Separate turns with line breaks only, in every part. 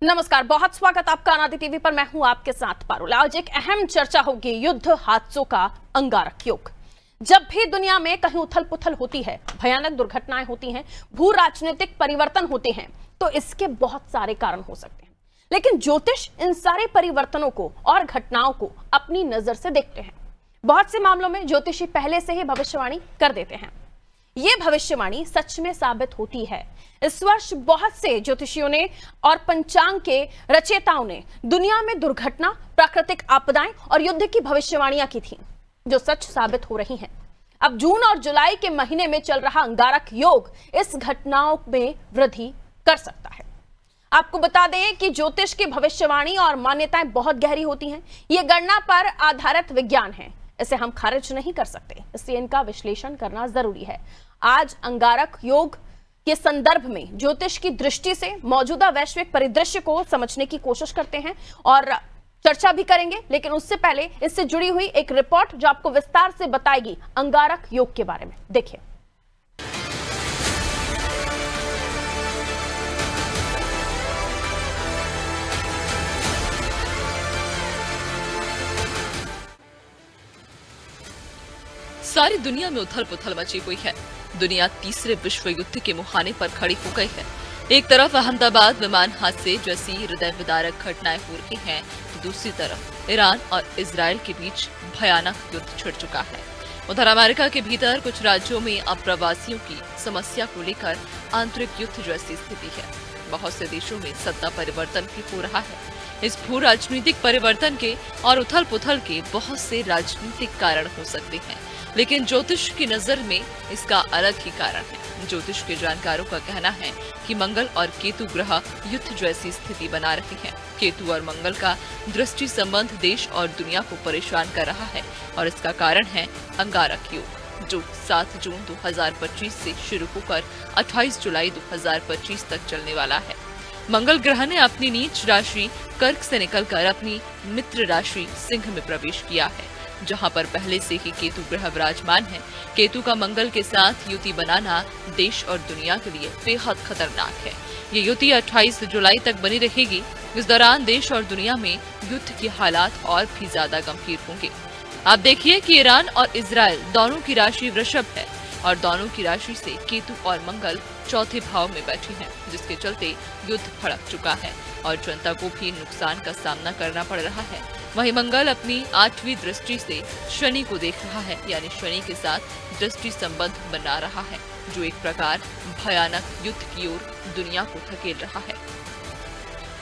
नमस्कार, बहुत स्वागत आपका अनादि टीवी पर। मैं हूं आपके साथ पारुल। आज एक अहम चर्चा होगी युद्ध हादसों का अंगारक योग। जब भी दुनिया में कहीं उथल पुथल होती है, भयानक दुर्घटनाएं होती हैं, भू राजनीतिक परिवर्तन होते हैं, तो इसके बहुत सारे कारण हो सकते हैं। लेकिन ज्योतिष इन सारे परिवर्तनों को और घटनाओं को अपनी नजर से देखते हैं। बहुत से मामलों में ज्योतिषी पहले से ही भविष्यवाणी कर देते हैं। ये भविष्यवाणी सच में साबित होती है। इस वर्ष बहुत से ज्योतिषियों ने और पंचांग के रचयिताओं ने दुनिया में दुर्घटना, प्राकृतिक आपदाएं और युद्ध की भविष्यवाणियां की थी, जो सच साबित हो रही हैं। अब जून और जुलाई के महीने में चल रहा अंगारक योग इस घटनाओं में वृद्धि कर सकता है। आपको बता दें कि ज्योतिष की भविष्यवाणी और मान्यताएं बहुत गहरी होती हैं। ये गणना पर आधारित विज्ञान है, इसे हम खारिज नहीं कर सकते, इसलिए इनका विश्लेषण करना जरूरी है। आज अंगारक योग के संदर्भ में ज्योतिष की दृष्टि से मौजूदा वैश्विक परिदृश्य को समझने की कोशिश करते हैं और चर्चा भी करेंगे। लेकिन उससे पहले इससे जुड़ी हुई एक रिपोर्ट जो आपको विस्तार से बताएगी अंगारक योग के बारे में। देखिए,
सारी दुनिया में उथल पुथल मची हुई है। दुनिया तीसरे विश्व युद्ध के मुहाने पर खड़ी हो गई है। एक तरफ अहमदाबाद विमान हादसे जैसी हृदय विदारक घटनाएं हो रही हैं, तो दूसरी तरफ ईरान और इजराइल के बीच भयानक युद्ध छिड़ चुका है। उधर अमेरिका के भीतर कुछ राज्यों में अप्रवासियों की समस्या को लेकर आंतरिक युद्ध जैसी स्थिति है। बहुत से देशों में सत्ता परिवर्तन भी हो रहा है। इस भू राजनीतिक परिवर्तन के और उथल पुथल के बहुत से राजनीतिक कारण हो सकते हैं, लेकिन ज्योतिष की नजर में इसका अलग ही कारण है। ज्योतिष के जानकारों का कहना है कि मंगल और केतु ग्रह युद्ध जैसी स्थिति बना रहे हैं। केतु और मंगल का दृष्टि संबंध देश और दुनिया को परेशान कर रहा है और इसका कारण है अंगारक योग, जो 7 जून 2025 से शुरू होकर 28 जुलाई 2025 तक चलने वाला है। मंगल ग्रह ने अपनी नीच राशि कर्क से निकलकर अपनी मित्र राशि सिंह में प्रवेश किया है, जहां पर पहले से ही केतु ग्रह विराजमान है। केतु का मंगल के साथ युति बनाना देश और दुनिया के लिए बेहद खतरनाक है। ये युति 28 जुलाई तक बनी रहेगी। इस दौरान देश और दुनिया में युद्ध के हालात और भी ज्यादा गंभीर होंगे। आप देखिए कि ईरान और इजराइल दोनों की राशि वृषभ है और दोनों की राशि से केतु और मंगल चौथे भाव में बैठे हैं, जिसके चलते युद्ध भड़क चुका है और जनता को भी नुकसान का सामना करना पड़ रहा है। वहीं मंगल अपनी 8वीं दृष्टि से शनि को देख रहा है, यानी शनि के साथ दृष्टि संबंध बना रहा है, जो एक प्रकार भयानक युद्ध की ओर दुनिया को धकेल रहा है।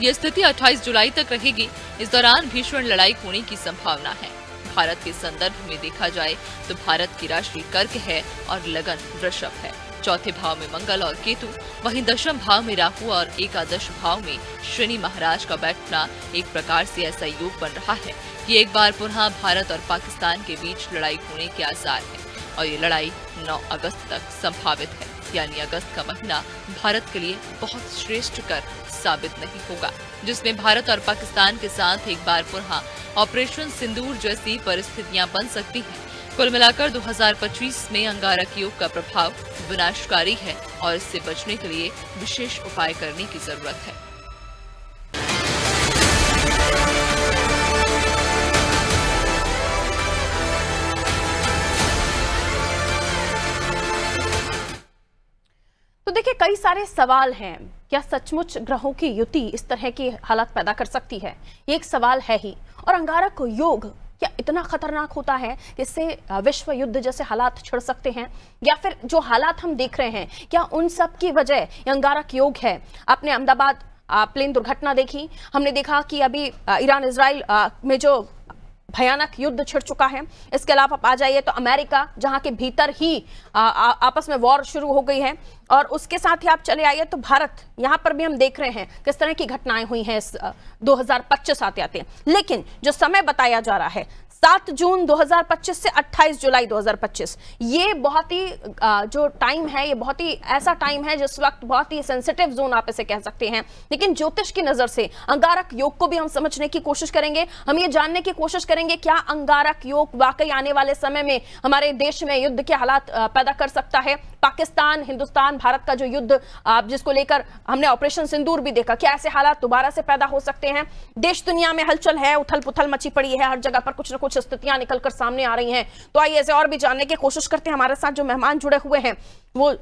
यह स्थिति 28 जुलाई तक रहेगी। इस दौरान भीषण लड़ाई होने की संभावना है। भारत के संदर्भ में देखा जाए तो भारत की राशि कर्क है और लगन वृषभ है। चौथे भाव में मंगल और केतु, वहीं दशम भाव में राहु और एकादश भाव में शनि महाराज का बैठना एक प्रकार से ऐसा योग बन रहा है कि एक बार पुनः भारत और पाकिस्तान के बीच लड़ाई होने के आसार है और ये लड़ाई 9 अगस्त तक संभावित है, यानी अगस्त का महीना भारत के लिए बहुत श्रेष्ठ कर साबित नहीं होगा, जिसमें भारत और पाकिस्तान के साथ एक बार पुनः ऑपरेशन सिंदूर जैसी परिस्थितियां बन सकती हैं। कुल मिलाकर 2025 में अंगारक योग का प्रभाव विनाशकारी है और इससे बचने के लिए विशेष उपाय करने की जरूरत है।
तो देखिए, कई सारे सवाल हैं। क्या सचमुच ग्रहों की युति इस तरह की हालात पैदा कर सकती है? ये एक सवाल है ही। और अंगारक योग क्या इतना खतरनाक होता है कि इससे विश्व युद्ध जैसे हालात छिड़ सकते हैं? या फिर जो हालात हम देख रहे हैं, क्या उन सब की वजह अंगारक योग है? आपने अहमदाबाद प्लेन दुर्घटना देखी, हमने देखा कि अभी ईरान इजराइल में जो भयानक युद्ध छिड़ चुका है। इसके अलावा आप आ जाइए तो अमेरिका, जहां के भीतर ही आपस में वॉर शुरू हो गई है, और उसके साथ ही आप चले आइए तो भारत, यहां पर भी हम देख रहे हैं किस तरह की घटनाएं हुई हैं इस 2025 आते आते। लेकिन जो समय बताया जा रहा है, 7 जून 2025 से 28 जुलाई 2025, ये बहुत ही जो टाइम है, ये बहुत ही ऐसा टाइम है जिस वक्त बहुत ही सेंसिटिव जोन आप इसे कह सकते हैं। लेकिन ज्योतिष की नजर से अंगारक योग को भी हम समझने की कोशिश करेंगे। हम ये जानने की कोशिश करेंगे क्या अंगारक योग वाकई आने वाले समय में हमारे देश में युद्ध के हालात पैदा कर सकता है। पाकिस्तान, हिंदुस्तान, भारत का जो युद्ध जिसको लेकर हमने ऑपरेशन सिंदूर भी देखा, क्या ऐसे हालात दोबारा से पैदा हो सकते हैं? देश दुनिया में हलचल है, उथल पुथल मची पड़ी है, हर जगह पर कुछ न कुछ स्थितियां निकलकर सामने आ रही हैं। तो आइए इसे और भी जानने की कोशिश करते हैं। हमारे साथ जो मेहमान जुड़े हुए हैं वो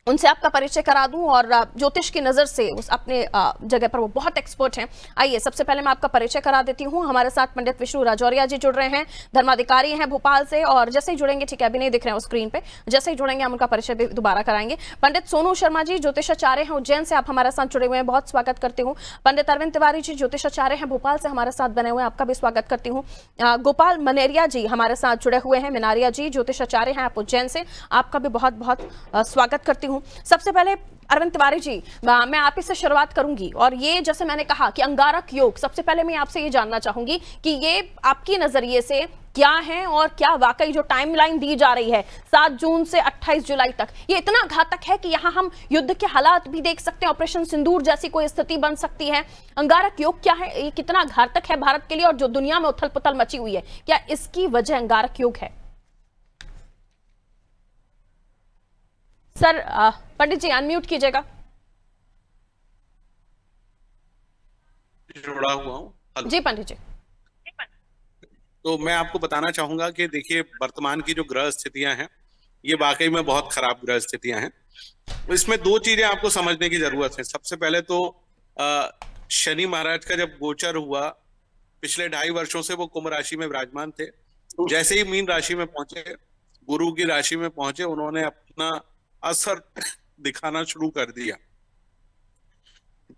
उनसे आपका परिचय करा दूं और ज्योतिष की नजर से उस अपने जगह पर वो बहुत एक्सपर्ट हैं। आइए सबसे पहले मैं आपका परिचय करा देती हूं। हमारे साथ पंडित विष्णु राजौरिया जी जुड़ रहे हैं, धर्माधिकारी हैं भोपाल से, और जैसे ही जुड़ेंगे, ठीक है अभी नहीं दिख रहे हैं स्क्रीन पे, जैसे ही जुड़ेंगे हम उनका परिचय भी दोबारा कराएंगे। पंडित सोनू शर्मा जी ज्योतिषाचार्य हैं उज्जैन से, आप हमारे साथ जुड़े हुए हैं, बहुत स्वागत करती हूँ। पंडित अरविंद तिवारी जी ज्योतिषाचार्य हैं भोपाल से, हमारे साथ बने हुए हैं, आपका भी स्वागत करती हूँ। गोपाल मनेरिया जी हमारे साथ जुड़े हुए हैं, मिनारिया जी ज्योतिषाचार्य हैं आप उज्जैन से, आपका भी बहुत बहुत स्वागत करती हूँ। सबसे पहले अरविंद तिवारी जी, मैं आप ही से शुरुआत करूंगी, और ये जैसे मैंने कहा कि अंगारक योग, सबसे पहले मैं आपसे ये जानना चाहूंगी कि ये आपकी नजरिए से क्या है और क्या वाकई जो टाइमलाइन दी जा रही है 7 जून से 28 जुलाई तक, ये इतना घातक है कि यहाँ हम युद्ध के हालात भी देख सकते हैं, ऑपरेशन सिंदूर जैसी कोई स्थिति बन सकती है। अंगारक योग क्या है, ये कितना घातक है भारत के लिए, और जो दुनिया में उथल पुथल मची हुई है, क्या इसकी वजह अंगारक योग है? सर पंडित जी अनम्यूट कीजिएगा।
जुड़ा हुआ हूँ
जी पंडित जी।
तो मैं आपको बताना चाहूंगा कि देखिए, वर्तमान की जो ग्रह स्थितियां हैं ये वाकई में बहुत खराब ग्रह स्थितियां हैं। इसमें दो चीजें आपको समझने की जरूरत है। सबसे पहले तो शनि महाराज का जब गोचर हुआ, पिछले 2.5 वर्षों से वो कुंभ राशि में विराजमान थे। जैसे ही मीन राशि में पहुंचे, गुरु की राशि में पहुंचे, उन्होंने अपना असर दिखाना शुरू कर दिया।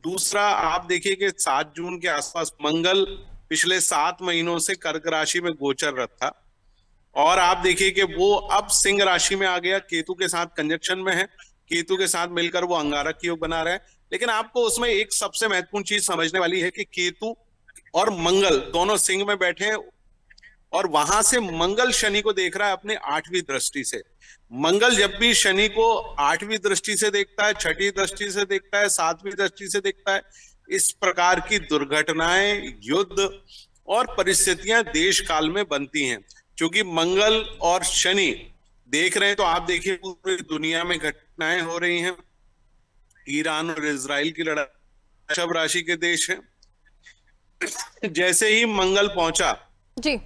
दूसरा, आप देखिए कि 7 जून के आसपास मंगल पिछले 7 महीनों से कर्क राशि में गोचररत था, और आप देखिए कि वो अब सिंह राशि में आ गया, केतु के साथ कंजक्शन में है, केतु के साथ मिलकर वो अंगारक योग बना रहे हैं। लेकिन आपको उसमें एक सबसे महत्वपूर्ण चीज समझने वाली है कि केतु और मंगल दोनों सिंह में बैठे हैं, और वहां से मंगल शनि को देख रहा है अपने 8वीं दृष्टि से। मंगल जब भी शनि को 8वीं दृष्टि से देखता है, 6ठी दृष्टि से देखता है, 7वीं दृष्टि से देखता है, इस प्रकार की दुर्घटनाएं, युद्ध और परिस्थितियां देश काल में बनती हैं। क्योंकि मंगल और शनि देख रहे हैं, तो आप देखिए पूरी दुनिया में घटनाएं हो रही हैं। ईरान और इजराइल की लड़ाई, वृषभ राशि के देश हैं। जैसे ही मंगल पहुंचा जी,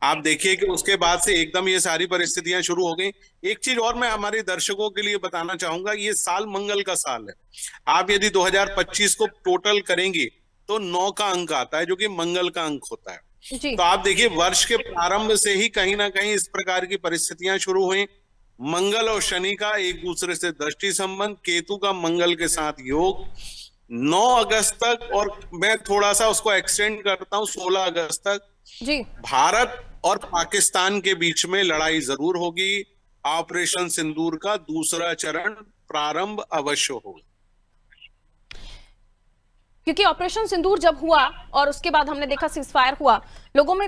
आप देखिए कि उसके बाद से एकदम ये सारी परिस्थितियां शुरू हो गई। एक चीज और मैं हमारे दर्शकों के लिए बताना चाहूंगा, ये साल मंगल का साल है। आप यदि 2025 को टोटल करेंगी तो 9 का अंक आता है, जो कि मंगल का अंक होता है। तो आप देखिए वर्ष के प्रारंभ से ही कहीं ना कहीं इस प्रकार की परिस्थितियां शुरू हुई। मंगल और शनि का एक दूसरे से दृष्टि संबंध, केतु का मंगल के साथ योग 9 अगस्त तक, और मैं थोड़ा सा उसको एक्सटेंड करता हूं 16 अगस्त तक जी, भारत और पाकिस्तान के बीच में लड़ाई जरूर होगी। ऑपरेशन सिंदूर का दूसरा चरण प्रारंभ अवश्य होगा।
क्योंकि ऑपरेशन सिंदूर जब हुआ और उसके बाद हमने देखा सीजफायर हुआ, लोगों में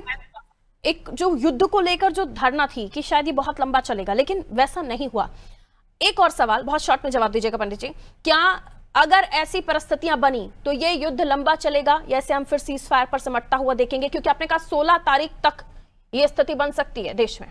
एक जो युद्ध को लेकर जो धारणा थी कि शायद ये बहुत लंबा चलेगा, लेकिन वैसा नहीं हुआ। एक और सवाल, बहुत शॉर्ट में जवाब दीजिएगा पंडित जी, क्या अगर ऐसी परिस्थितियां बनी तो ये युद्ध लंबा चलेगा, या ऐसे हम फिर सीज फायर पर सिमटता हुआ देखेंगे? क्योंकि आपने कहा 16 तारीख तक ये स्थिति बन सकती है देश में।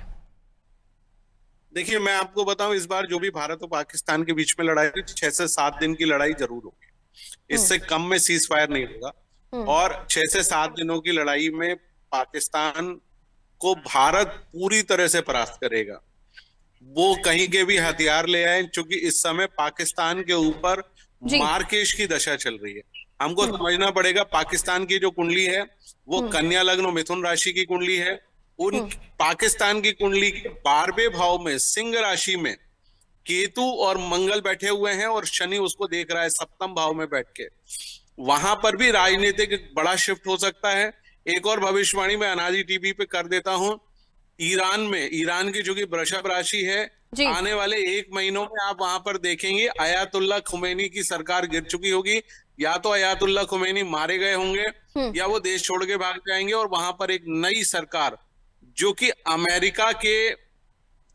देखिए, मैं आपको बताऊं, इस बार जो भी भारत और पाकिस्तान के बीच में लड़ाई हुई, 6 से 7 दिन की लड़ाई जरूर होगी। इससे कम में सीज फायर नहीं होगा, और 6 से 7 दिनों की लड़ाई में पाकिस्तान को भारत पूरी तरह से परास्त करेगा। वो कहीं के भी हथियार ले आए, क्योंकि इस समय पाकिस्तान के ऊपर मार्केश की दशा चल रही है। हमको समझना पड़ेगा, पाकिस्तान की जो कुंडली है वो कन्या लग्न मिथुन राशि की कुंडली है। उन पाकिस्तान की कुंडली के 12वें भाव में सिंह राशि में केतु और मंगल बैठे हुए हैं, और शनि उसको देख रहा है 7वें भाव में बैठ के। वहां पर भी राजनीतिक बड़ा शिफ्ट हो सकता है। एक और भविष्यवाणी में अनाजी टीवी पे कर देता हूं, ईरान की जो कि वृषभ राशि है, आने वाले 1 महीनों में आप वहां पर देखेंगे आयतुल्ला खुमैनी की सरकार गिर चुकी होगी। या तो अयातुल्ला खुमैनी मारे गए होंगे या वो देश छोड़ के भाग जाएंगे और वहां पर एक नई सरकार, जो कि अमेरिका के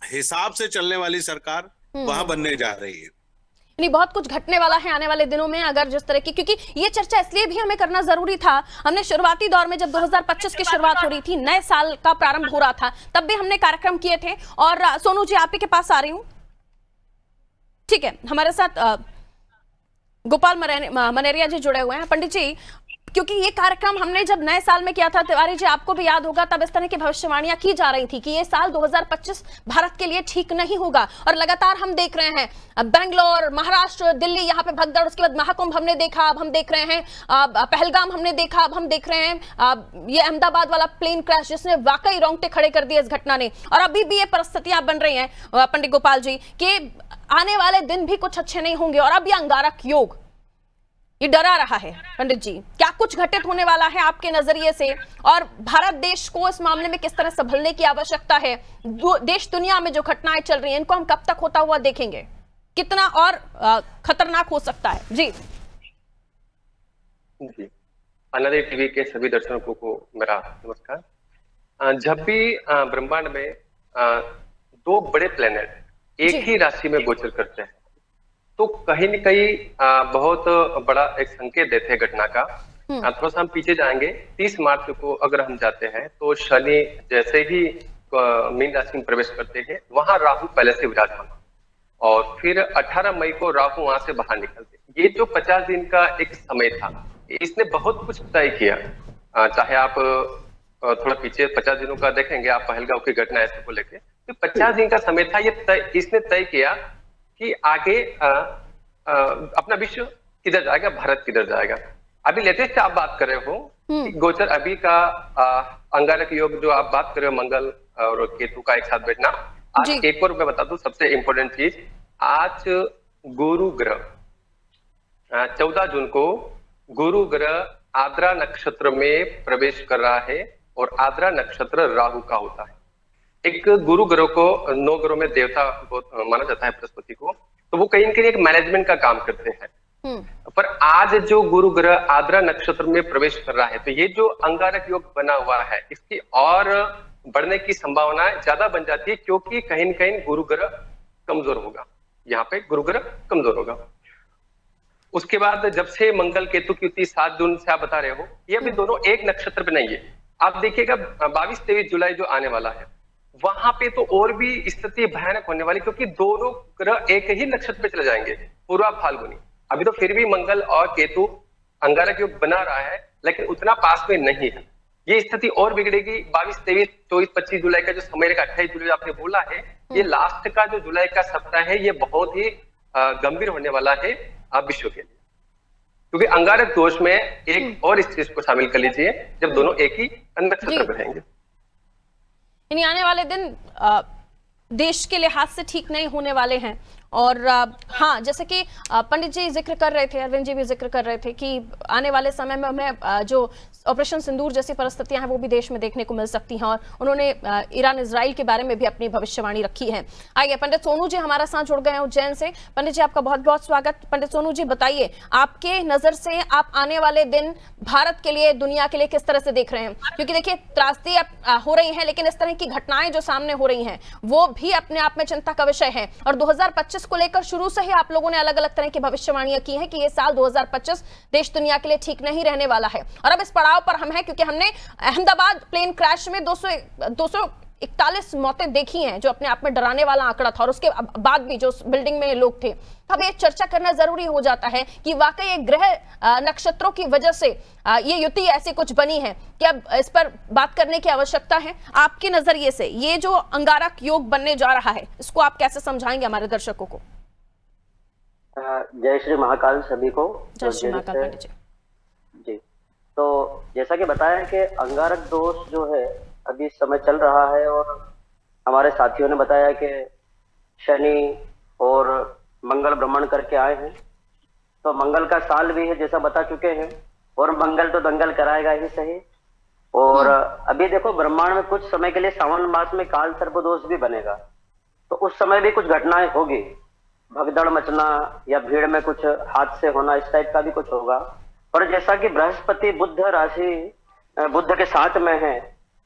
हिसाब से चलने वाली सरकार, वहां बनने जा रही है।
नहीं, बहुत कुछ घटने वाला है आने वाले दिनों में। अगर जिस तरह की, क्योंकि ये चर्चा इसलिए भी हमें करना जरूरी था, हमने शुरुआती दौर में जब 2025 की शुरुआत हो रही थी, नए साल का प्रारंभ हो रहा था, तब भी हमने कार्यक्रम किए थे। और सोनू जी, आप ही के पास आ रही हूं। ठीक है, हमारे साथ गोपाल मनेरिया जी जुड़े हुए हैं। पंडित जी, क्योंकि ये कार्यक्रम हमने जब नए साल में किया था, तिवारी जी आपको भी याद होगा, तब इस तरह की भविष्यवाणियां की जा रही थी कि ये साल 2025 भारत के लिए ठीक नहीं होगा। और लगातार हम देख रहे हैं बेंगलोर, महाराष्ट्र, दिल्ली, यहाँ पे भगदड़, उसके बाद महाकुंभ हमने देखा, अब हम देख रहे हैं पहलगाम हमने देखा, अब हम देख रहे हैं ये अहमदाबाद वाला प्लेन क्रैश, जिसने वाकई रोंगटे खड़े कर दिए इस घटना ने। और अभी भी ये परिस्थितियां बन रही हैं पंडित गोपाल जी कि आने वाले दिन भी कुछ अच्छे नहीं होंगे। और अब ये अंगारक योग ये डरा रहा है। पंडित जी, क्या कुछ घटित होने वाला है आपके नजरिए से, और भारत देश को इस मामले में किस तरह संभलने की आवश्यकता है? देश दुनिया में जो घटनाएं चल रही हैं, इनको हम कब तक होता हुआ देखेंगे? कितना और खतरनाक हो सकता है? जी
जी, अनादि टीवी के सभी दर्शकों को मेरा नमस्कार। जब भी ब्रह्मांड में दो बड़े प्लेनेट एक ही राशि में गोचर करते हैं, तो कहीं न कहीं बहुत बड़ा एक संकेत देते हैं घटना का। थोड़ा सा हम पीछे जाएंगे, 30 मार्च को अगर हम जाते हैं तो शनि जैसे ही मीन राशि में प्रवेश करते हैं, वहां राहु पहले से विराजमान, और फिर 18 मई को राहु वहां से बाहर निकलते। ये जो 50 दिन का एक समय था, इसने बहुत कुछ तय किया। चाहे आप थोड़ा पीछे 50 दिनों का देखेंगे, आप पहलगांव की घटना ऐसे को लेके, तो 50 दिन का समय था, इसने तय किया कि आगे अपना विश्व किधर जाएगा, भारत किधर जाएगा। अभी लेटेस्ट आप बात कर रहे हो गोचर अभी का अंगारक योग जो आप बात कर रहे हो, मंगल और केतु का एक साथ बैठना। आज एक और मैं बता दूं सबसे इंपॉर्टेंट चीज, आज गुरु ग्रह 14 जून को गुरु ग्रह आद्रा नक्षत्र में प्रवेश कर रहा है, और आद्रा नक्षत्र राहु का होता है। एक गुरु ग्रह को 9 ग्रहों में देवता माना जाता है बृहस्पति को, तो वो कहीं न कहीं एक मैनेजमेंट का काम करते हैं। पर आज जो गुरु ग्रह आद्रा नक्षत्र में प्रवेश कर रहा है, तो ये जो अंगारक योग बना हुआ है, इसकी और बढ़ने की संभावना ज्यादा बन जाती है, क्योंकि कहीं न कहीं गुरु ग्रह कमजोर होगा। यहाँ पे गुरु ग्रह कमजोर होगा। उसके बाद जब से मंगल केतु की युति 7 जून से आप बता रहे हो, ये अभी दोनों एक नक्षत्र पे नहीं है। आप देखिएगा 22-23 जुलाई जो आने वाला है, वहां पे तो और भी स्थिति भयानक होने वाली, क्योंकि दोनों ग्रह एक ही नक्षत्र पे चले जाएंगे, पूर्वा फाल्गुनी। अभी तो फिर भी मंगल और केतु अंगारक योग बना रहा है, लेकिन उतना पास में नहीं है। ये स्थिति और बिगड़ेगी 22, 23, 24, 25 जुलाई का जो समय का 28 जुलाई आपने बोला है, ये लास्ट का जो जुलाई का सप्ताह है, ये बहुत ही गंभीर होने वाला है विश्व के लिए। क्योंकि अंगारक दोष में एक और इस चीज को शामिल कर लीजिए, जब दोनों एक ही नक्षत्र पर रहेंगे।
यानी आने वाले दिन देश के लिहाज से ठीक नहीं होने वाले हैं। और हाँ, जैसे कि पंडित जी जिक्र कर रहे थे, अरविंद जी भी जिक्र कर रहे थे कि आने वाले समय में हमें जो ऑपरेशन सिंदूर जैसी परिस्थितियां हैं वो भी देश में देखने को मिल सकती हैं। और उन्होंने ईरान इजराइल के बारे में भी अपनी भविष्यवाणी रखी है। आइए, पंडित सोनू जी हमारे साथ जुड़ गए हैं उज्जैन से। पंडित जी, आपका बहुत बहुत स्वागत। पंडित सोनू जी, बताइए, आपके नजर से आप आने वाले दिन भारत के लिए, दुनिया के लिए किस तरह से देख रहे हैं? क्योंकि देखिए, त्रासदी हो रही है, लेकिन इस तरह की घटनाएं जो सामने हो रही हैं वो भी अपने आप में चिंता का विषय है। और 2025 को लेकर शुरू से ही आप लोगों ने अलग अलग तरह की भविष्यवाणियां की हैं कि ये साल 2025 देश दुनिया के लिए ठीक नहीं रहने वाला है। और अब इस पड़ाव पर हम हैं क्योंकि हमने अहमदाबाद प्लेन क्रैश में 241 मौतें देखी हैं, जो अपने आप में डराने वाला आंकड़ा था। और उसके बाद भी जो बिल्डिंग में लोग थे, अब ये चर्चा करना जरूरी हो जाता है कि वाकई एक ग्रह नक्षत्रों की वजह से ये युति ऐसी कुछ बनी है कि अब इस पर बात करने की आवश्यकता है। आपके नजरिए से ये जो अंगारक योग बनने जा रहा है, इसको आप कैसे समझाएंगे हमारे दर्शकों को?
जय श्री महाकाल सभी को।
जय श्री महाकाल पंडित जी।
जी, तो जैसा कि बताया कि अंगारक दोष जो है अभी इस समय चल रहा है, और हमारे साथियों ने बताया कि शनि और मंगल भ्रमण करके आए हैं, तो मंगल का साल भी है जैसा बता चुके हैं, और मंगल तो दंगल कराएगा ही सही। और अभी देखो, ब्रह्मांड में कुछ समय के लिए सावन मास में काल सर्प दोष भी बनेगा, तो उस समय भी कुछ घटनाएं होगी। भगदड़ मचना या भीड़ में कुछ हादसे होना, इस टाइप का भी कुछ होगा। पर जैसा कि बृहस्पति बुध राशि बुध के साथ में है,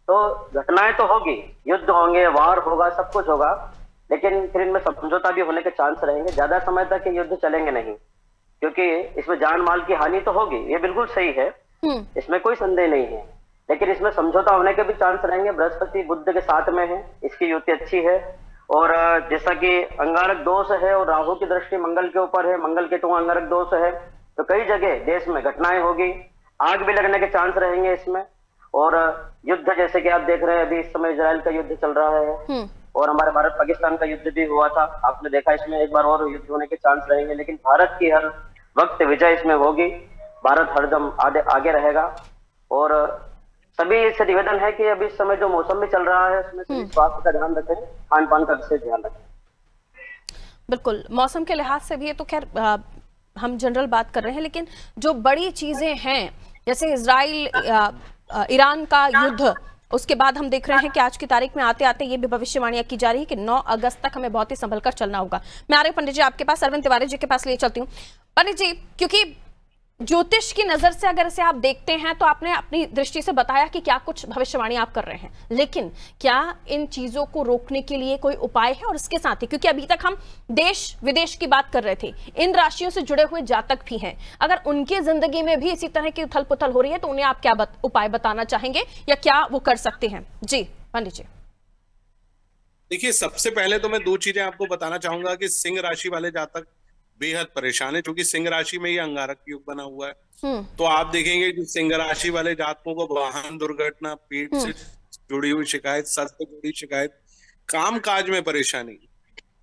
तो घटनाएं तो होगी, युद्ध होंगे, वार होगा, सब कुछ होगा, लेकिन फिर इनमें समझौता भी होने के चांस रहेंगे। ज्यादा समय तक ये युद्ध चलेंगे नहीं, क्योंकि इसमें जान माल की हानि तो होगी, ये बिल्कुल सही है, इसमें कोई संदेह नहीं है, लेकिन इसमें समझौता होने के भी चांस रहेंगे। बृहस्पति बुध के साथ में है, इसकी युति अच्छी है, और जैसा कि अंगारक दोष है और राहु की दृष्टि मंगल के ऊपर है, मंगल केतु अंगारक दोष है, तो कई जगह देश में घटनाएं होगी, आग भी लगने के चांस रहेंगे इसमें। और युद्ध जैसे कि आप देख रहे हैं, अभी इस समय इजराइल का युद्ध चल रहा है, और हमारे भारत पाकिस्तान का युद्ध भी हुआ था, आपने देखा, इसमें एक बार और युद्ध होने के चांस रहेंगे, लेकिन भारत की हर वक्त विजय इसमें होगी, भारत हरदम आगे रहेगा। और सभी से निवेदन है कि अभी इस समय जो मौसम भी चल रहा है, उसमें सभी स्वास्थ्य का ध्यान रखें, खान पान का विशेष ध्यान रखें।
बिल्कुल, मौसम के लिहाज से भी ये तो खैर हम जनरल बात कर रहे हैं, लेकिन जो बड़ी चीजें हैं जैसे इजराइल ईरान का युद्ध, उसके बाद हम देख रहे हैं कि आज की तारीख में आते आते ये भी भविष्यवाणियां की जा रही है कि 9 अगस्त तक हमें बहुत ही संभल कर चलना होगा। मैं आ रही हूं पंडित जी आपके पास, अरविंद तिवारी जी के पास ले चलती हूँ। पंडित जी, क्योंकि ज्योतिष की नजर से अगर इसे आप देखते हैं तो आपने अपनी दृष्टि से बताया कि क्या कुछ भविष्यवाणी आप कर रहे हैं, लेकिन क्या इन चीजों को रोकने के लिए कोई उपाय है? और इसके साथ ही, क्योंकि अभी तक हम देश विदेश की बात कर रहे थे, इन राशियों से जुड़े हुए जातक भी हैं, अगर उनकी जिंदगी में भी इसी तरह की उथल पुथल हो रही है तो उन्हें आप क्या उपाय बताना चाहेंगे या क्या वो कर सकते हैं? जी पंडित जी।
देखिए, सबसे पहले तो मैं 2 चीजें आपको बताना चाहूंगा कि सिंह राशि वाले जातक बेहद परेशान है, क्योंकि सिंह राशि में ही अंगारक योग बना हुआ है। तो आप देखेंगे कि सिंह राशि वाले जातकों को वाहन दुर्घटना, पेट से जुड़ी हुई शिकायत, सर से जुड़ी शिकायत, काम काज में परेशानी,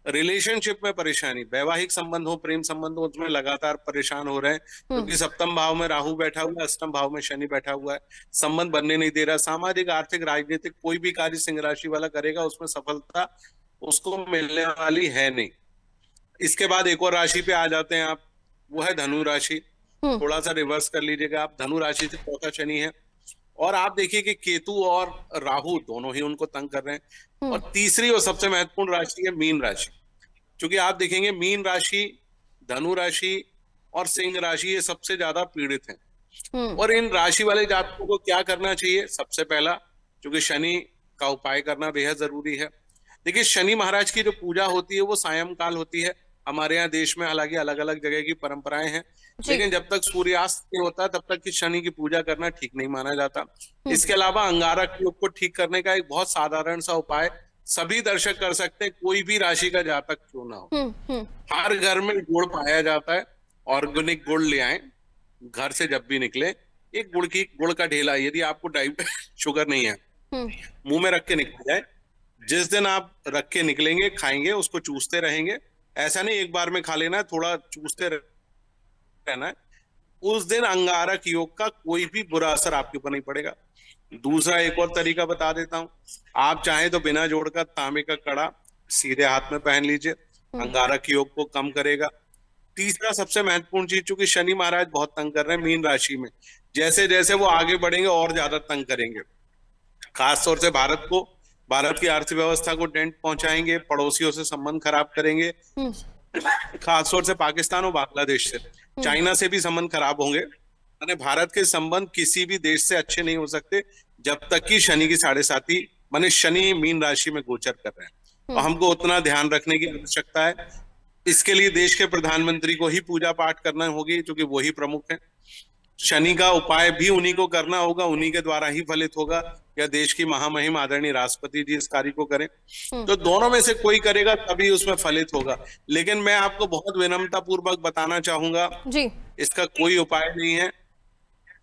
रिलेशनशिप में परेशानी, वैवाहिक संबंध हो, प्रेम संबंध हो, उसमें लगातार परेशान हो रहे हैं, क्योंकि सप्तम भाव में राहु बैठा हुआ है, अष्टम भाव में शनि बैठा हुआ है, संबंध बनने नहीं दे रहा। सामाजिक, आर्थिक, राजनीतिक कोई भी कार्य सिंह राशि वाला करेगा उसमें सफलता उसको मिलने वाली है नहीं। इसके बाद एक और राशि पे आ जाते हैं आप, वो है धनु राशि। थोड़ा सा रिवर्स कर लीजिएगा आप, धनु राशि से चौथा शनि है, और आप देखिए कि केतु और राहु दोनों ही उनको तंग कर रहे हैं। और तीसरी और सबसे महत्वपूर्ण राशि है मीन राशि, क्योंकि आप देखेंगे मीन राशि, धनु राशि और सिंह राशि ये सबसे ज्यादा पीड़ित हैं। और इन राशि वाले जातकों को क्या करना चाहिए? सबसे पहला, क्योंकि शनि का उपाय करना बेहद जरूरी है। देखिए, शनि महाराज की जो पूजा होती है वो सायंकाल होती है हमारे यहाँ देश में, हालांकि अलग अलग जगह की परंपराएं हैं, लेकिन जब तक सूर्यास्त नहीं होता तब तक की शनि की पूजा करना ठीक नहीं माना जाता। इसके अलावा अंगारक योग को ठीक करने का एक बहुत साधारण सा उपाय सभी दर्शक कर सकते हैं, कोई भी राशि का जातक क्यों ना हो। हर घर में गुड़ पाया जाता है, ऑर्गेनिक गुड़ ले आए, घर से जब भी निकले एक गुड़ का ढेला, यदि आपको शुगर नहीं है, मुंह में रख के निकल जाए। जिस दिन आप रख के निकलेंगे, खाएंगे, उसको चूसते रहेंगे, ऐसा नहीं एक बार में खा लेना है, थोड़ा चूसते रहना है। उस दिन अंगारक योग का कोई भी बुरा असर आपके ऊपर नहीं पड़ेगा। दूसरा एक और तरीका बता देता हूं, आप चाहें तो बिना जोड़ का तांबे का कड़ा सीधे हाथ में पहन लीजिए, अंगारक योग को कम करेगा। तीसरा सबसे महत्वपूर्ण चीज, चूंकि शनि महाराज बहुत तंग कर रहे हैं मीन राशि में, जैसे जैसे वो आगे बढ़ेंगे और ज्यादा तंग करेंगे, खासतौर से भारत की अर्थव्यवस्था को डेंट पहुंचाएंगे, पड़ोसियों से संबंध खराब करेंगे, खासतौर से पाकिस्तान और बांग्लादेश से, चाइना से भी संबंध खराब होंगे। यानी भारत के संबंध किसी भी देश से अच्छे नहीं हो सकते जब तक कि शनि की 7.5 माने शनि मीन राशि में गोचर कर रहे हैं। तो हमको उतना ध्यान रखने की आवश्यकता है। इसके लिए देश के प्रधानमंत्री को ही पूजा पाठ करना होगी, क्योंकि वही प्रमुख है। शनि का उपाय भी उन्हीं को करना होगा, उन्हीं के द्वारा ही फलित होगा, या देश की महामहिम आदरणीय राष्ट्रपति जी इस कार्य को करें। तो दोनों में से कोई करेगा तभी उसमें फलित होगा। लेकिन मैं आपको बहुत विनम्रता पूर्वक बताना चाहूंगा जी, इसका कोई उपाय नहीं है,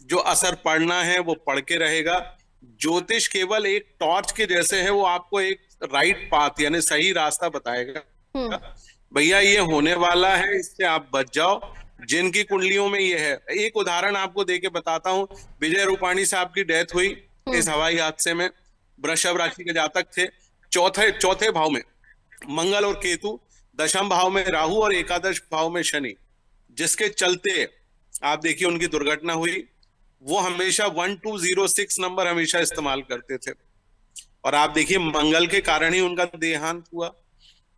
जो असर पड़ना है वो पड़ के रहेगा। ज्योतिष केवल एक टॉर्च के जैसे है, वो आपको एक राइट पाथ यानी सही रास्ता बताएगा, भैया ये होने वाला है, इससे आप बच जाओ। जिनकी कुंडलियों में ये है, एक उदाहरण आपको देके बताता हूं, विजय रूपाणी साहब की डेथ हुई इस हवाई हादसे में, वृषभ राशि के जातक थे, चौथे भाव में मंगल और केतु, दशम भाव में राहु और एकादश भाव में शनि, जिसके चलते आप देखिए उनकी दुर्घटना हुई। वो हमेशा 1206 नंबर हमेशा इस्तेमाल करते थे, और आप देखिए मंगल के कारण ही उनका देहांत हुआ।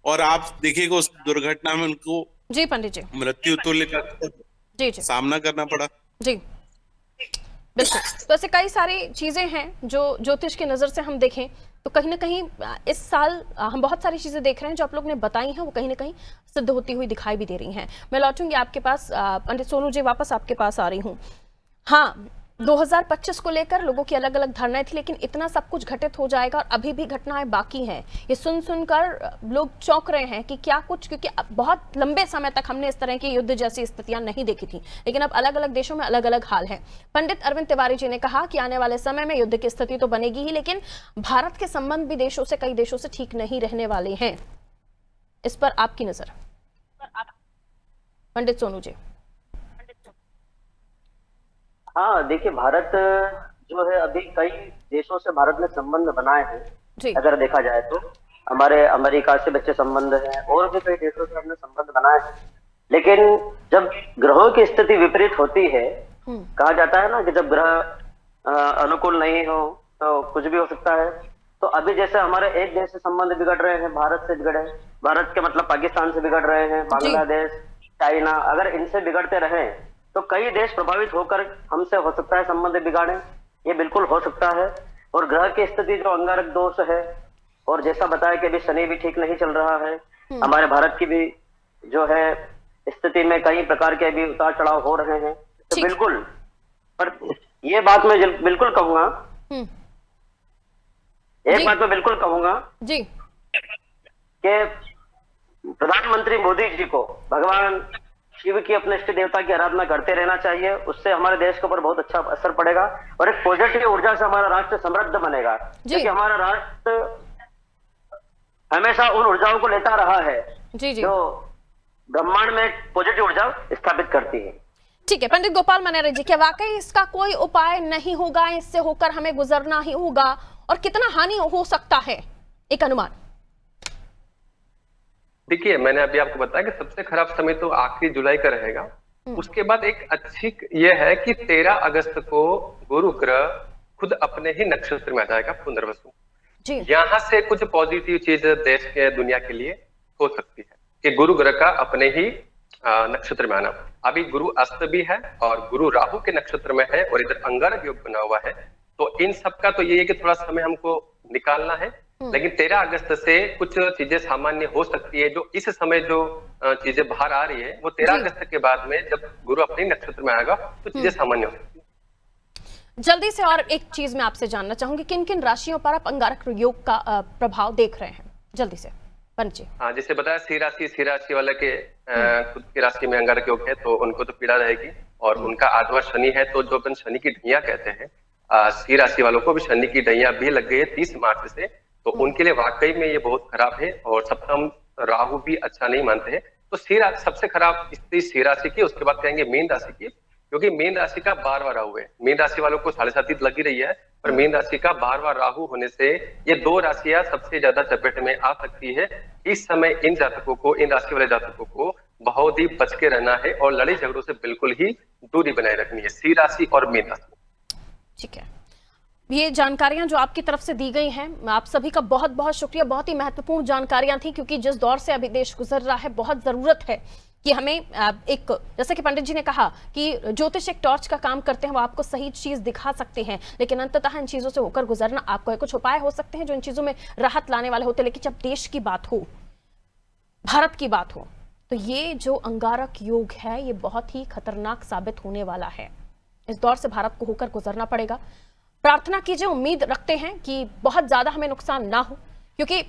और आप देखिएगा उस दुर्घटना में उनको
जी पंडित जी
मृत्यु तुल्य का
जी
सामना करना पड़ा।
जी बिल्कुल। तो ऐसे कई सारी चीजें हैं जो ज्योतिष की नजर से हम देखें तो कहीं ना कहीं इस साल हम बहुत सारी चीजें देख रहे हैं जो आप लोग ने बताई हैं वो कहीं ना कहीं सिद्ध होती हुई दिखाई भी दे रही हैं। मैं लौटूंगी आपके पास, पंडित सोनू जी वापस आपके पास आ रही हूँ। हाँ, 2025 को लेकर लोगों की अलग अलग धारणाएं थी, लेकिन इतना सब कुछ घटित हो जाएगा और अभी भी घटनाएं बाकी हैं। ये सुनकर लोग चौंक रहे हैं कि क्या कुछ, क्योंकि बहुत लंबे समय तक हमने इस तरह की युद्ध जैसी स्थितियां नहीं देखी थी, लेकिन अब अलग अलग देशों में अलग अलग हाल है। पंडित अरविंद तिवारी जी ने कहा कि आने वाले समय में युद्ध की स्थिति तो बनेगी ही, लेकिन भारत के संबंध भी देशों से, कई देशों से ठीक नहीं रहने वाले हैं। इस पर आपकी नजर, पंडित सोनू जी।
हाँ देखिए, भारत जो है अभी कई देशों से भारत ने संबंध बनाए हैं। अगर देखा जाए तो हमारे अमेरिका से अच्छे संबंध हैं और भी कई देशों से हमने संबंध बनाए हैं। लेकिन जब ग्रहों की स्थिति विपरीत होती है, कहा जाता है ना कि जब ग्रह अनुकूल नहीं हो तो कुछ भी हो सकता है। तो अभी जैसे हमारे एक देश से संबंध बिगड़ रहे हैं, भारत से बिगड़े, भारत के मतलब पाकिस्तान से बिगड़ रहे हैं, बांग्लादेश, चाइना, अगर इनसे बिगड़ते रहे तो कई देश प्रभावित होकर हमसे हो सकता है संबंध बिगाड़े, ये बिल्कुल हो सकता है। और ग्रह की स्थिति जो अंगारक दोष है, और जैसा बताया कि अभी शनि भी ठीक नहीं चल रहा है, हमारे भारत की भी जो है स्थिति में कई प्रकार के अभी उतार चढ़ाव हो रहे हैं। तो बिल्कुल, पर ये बात मैं बिल्कुल कहूंगा, एक बात मैं बिल्कुल कहूंगा जी कि प्रधानमंत्री मोदी जी को भगवान शिव की अपने इष्ट देवता की आराधना करते रहना चाहिए। उससे हमारे देश के ऊपर बहुत अच्छा असर पड़ेगा और एक पॉजिटिव ऊर्जा से हमारा राष्ट्र समृद्ध बनेगा, क्योंकि हमारा राष्ट्र हमेशा उन ऊर्जाओं को लेता रहा है जो ब्रह्मांड में पॉजिटिव ऊर्जा स्थापित करती है।
ठीक है पंडित गोपाल मनेरे जी, क्या वाकई इसका कोई उपाय नहीं होगा, इससे होकर हमें गुजरना ही होगा, और कितना हानि हो सकता है, एक अनुमान?
देखिए, मैंने अभी आपको बताया कि सबसे खराब समय तो आखिरी जुलाई का रहेगा। उसके बाद एक अच्छी ये है कि 13 अगस्त को गुरु ग्रह खुद अपने ही नक्षत्र में आ जाएगा, पुनर्वसु। यहाँ से कुछ पॉजिटिव चीज देश के, दुनिया के लिए हो सकती है कि गुरु ग्रह का अपने ही नक्षत्र में आना। अभी गुरु अस्त भी है और गुरु राहु के नक्षत्र में है और इधर अंगारक योग बना हुआ है। तो इन सब का तो ये है कि थोड़ा समय हमको निकालना है, लेकिन 13 अगस्त से कुछ चीजें सामान्य हो सकती है। जो इस समय जो चीजें बाहर आ रही है वो 13 अगस्त के बाद में जब गुरु अपने नक्षत्र में आएगा तो चीजें सामान्य हो सकती है।
जल्दी से और एक चीज मैं आपसे जानना चाहूंगी, किन किन राशियों पर आप अंगारक योग का प्रभाव देख रहे हैं, जल्दी से पंडित जी।
हाँ, जैसे बताया सिंह राशि वाले के खुद की राशि में अंगारक योग है तो उनको तो पीड़ा रहेगी, और उनका 8वां शनि है। तो जो अपन शनि की ढैया कहते हैं, सिंह राशि वालों को भी शनि की ढैया भी लग गई है 30 मार्च से, तो उनके लिए वाकई में ये बहुत खराब है। और सप्तम राहु भी अच्छा नहीं मानते हैं। तो सबसे खराब स्थिति सिंह राशि की, उसके बाद कहेंगे मीन राशि की, क्योंकि मीन राशि का 12वां राहु है। मीन राशि वालों को 7.5 लगी रही है, पर मीन राशि का 12वां राहु होने से ये 2 राशियां सबसे ज्यादा चपेट में आ सकती है। इस समय इन जातकों को, इन राशि वाले जातकों को बहुत ही बच के रहना है और लड़ाई झगड़ों से बिल्कुल ही दूरी बनाए रखनी है, सिंह राशि और मीन राशि।
ठीक है, ये जानकारियां जो आपकी तरफ से दी गई हैं, आप सभी का बहुत बहुत शुक्रिया। बहुत ही महत्वपूर्ण जानकारियां थी, क्योंकि जिस दौर से अभी देश गुजर रहा है बहुत जरूरत है कि हमें एक, जैसा कि पंडित जी ने कहा कि ज्योतिष एक टॉर्च का काम करते हैं, वो आपको सही चीज दिखा सकते हैं, लेकिन अंततः इन चीजों से होकर गुजरना आपको है। कुछ उपाय हो सकते हैं जो इन चीजों में राहत लाने वाले होते हैं, लेकिन जब देश की बात हो, भारत की बात हो, तो ये जो अंगारक योग है ये बहुत ही खतरनाक साबित होने वाला है। इस दौर से भारत को होकर गुजरना पड़ेगा। प्रार्थना कीजिए, उम्मीद रखते हैं कि बहुत ज्यादा हमें नुकसान ना हो, क्योंकि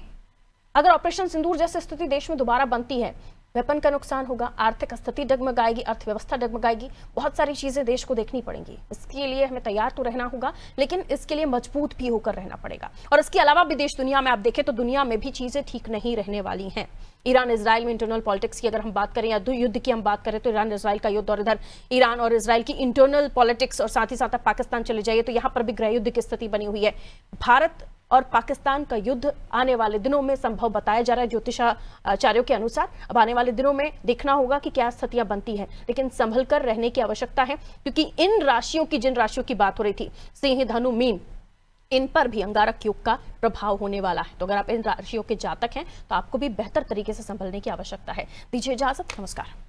अगर ऑपरेशन सिंदूर जैसी स्थिति देश में दोबारा बनती है, वेपन का नुकसान होगा, आर्थिक स्थिति डगमगाएगी, अर्थव्यवस्था डगमगाएगी, बहुत सारी चीजें देश को देखनी पड़ेंगी। इसके लिए हमें तैयार तो रहना होगा, लेकिन इसके लिए मजबूत भी होकर रहना पड़ेगा। और इसके अलावा भी देश दुनिया में आप देखें तो दुनिया में भी चीजें ठीक नहीं रहने वाली हैं। ईरान इजराइल में इंटरनल पॉलिटिक्स की अगर हम बात करें या युद्ध की हम बात करें तो ईरान इजराइल का युद्ध, और इधर ईरान और इजराइल की इंटरनल पॉलिटिक्स, और साथ ही साथ पाकिस्तान चले जाइए तो यहाँ पर भी गृह युद्ध की स्थिति बनी हुई है। भारत और पाकिस्तान का युद्ध आने वाले दिनों में संभव बताया जा रहा है ज्योतिषाचार्यों के अनुसार। अब आने वाले दिनों में देखना होगा कि क्या स्थितियां बनती हैं, लेकिन संभल कर रहने की आवश्यकता है, क्योंकि इन राशियों की, जिन राशियों की बात हो रही थी, सिंह, धनु, मीन, इन पर भी अंगारक योग का प्रभाव होने वाला है। तो अगर आप इन राशियों के जातक हैं तो आपको भी बेहतर तरीके से संभलने की आवश्यकता है। दीजिए इजाजत, नमस्कार।